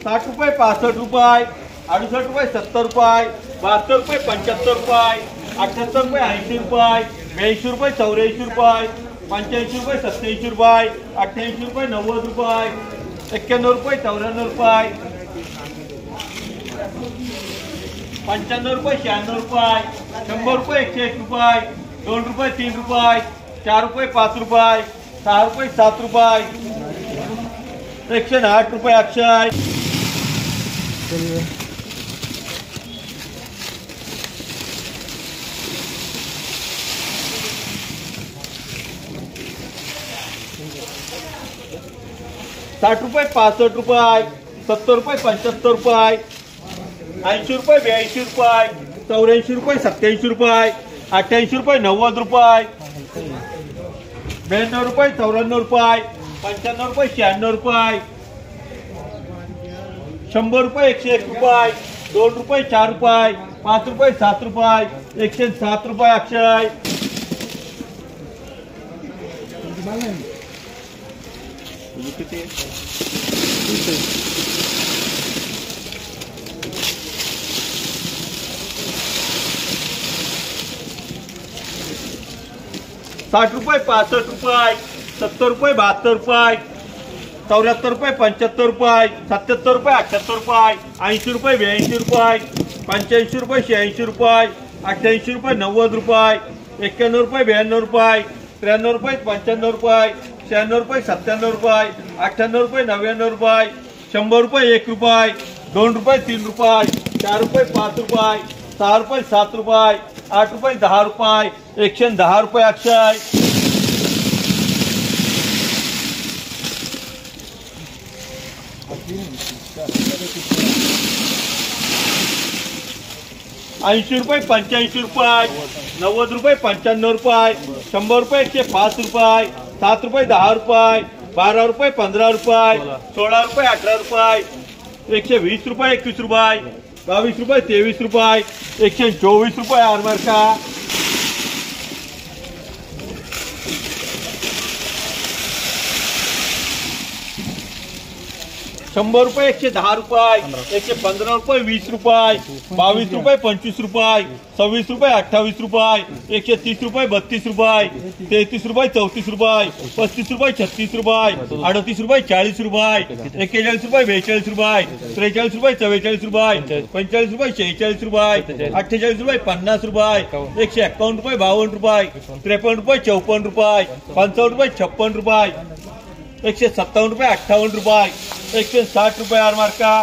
60 रुपये 65 रुपये 68 रुपये 70 रुपये 72 रुपये 75 रुपये 78 रुपये 80 रुपये 82 रुपये 84 रुपये 85 रुपये 87 रुपये 88 रुपये 90 रुपये 91 रुपये 94 रुपये 95 रुपये 96 रुपये 100 रुपये 101 रुपये 2 रुपये 3 रुपये 4 रुपये 5 रुपये 6 रुपये 7 रुपये 108 रुपये अक्षय। 60 रुपये 65 रुपये 70 रुपये 75 रुपये 80 रुपये 82 रुपये 84 रुपये 87 रुपये 88 रुपये 90 रुपये 92 रुपये 94 रुपये 95 रुपये 96 रुपये 100 रुपये 101 रुपये 2 रुपये 4 रुपये 5 रुपये 7 रुपये 107 रुपये अक्षय। 60 रुपये 65 रुपये 70 रुपये 72 रुपये 74 रुपये 75 रुपये 77 रुपये 78 रुपये 80 रुपये 82 रुपये 85 रुपये 86 रुपये 88 रुपये 90 रुपये 91 रुपये 92 रुपये 93 रुपये 95 रुपये 96 रुपये 97 रुपये 98 रुपये 99 रुपये 100 रुपये 1 रुपये 2 रुपये 3 रुपये 4 रुपये 5 रुपये 6 रुपये 7 रुपये 8 रुपये 10 रुपये 110 रुपये अक्षय। 80 रुपये 85 रुपये 90 रुपये 95 रुपये 100 रुपये 105 रुपये 7 रुपये 10 रुपये 12 रुपये 15 रुपये 16 रुपये 18 रुपये 120 रुपये 21 रुपये 22 रुपये 23 रुपये 124 रुपये आरमार का। 100 रुपये 110 रुपये 115 रुपये 20 रुपये 22 रुपये 25 रुपये 26 रुपये 28 रुपये 130 रुपये 32 रुपये 33 रुपये 34 रुपये 35 रुपये 36 रुपये 38 रुपये 40 रुपये 41 रुपये 42 रुपये 43 रुपये 44 रुपये 45 रुपये 46 रुपये 48 रुपये 50 रुपये 151 रुपये 52 रुपये 53 रुपये 54 रुपये 55 रुपये 56 रुपये 157 रुपये 58 रुपये 160 रुपये आरमार का।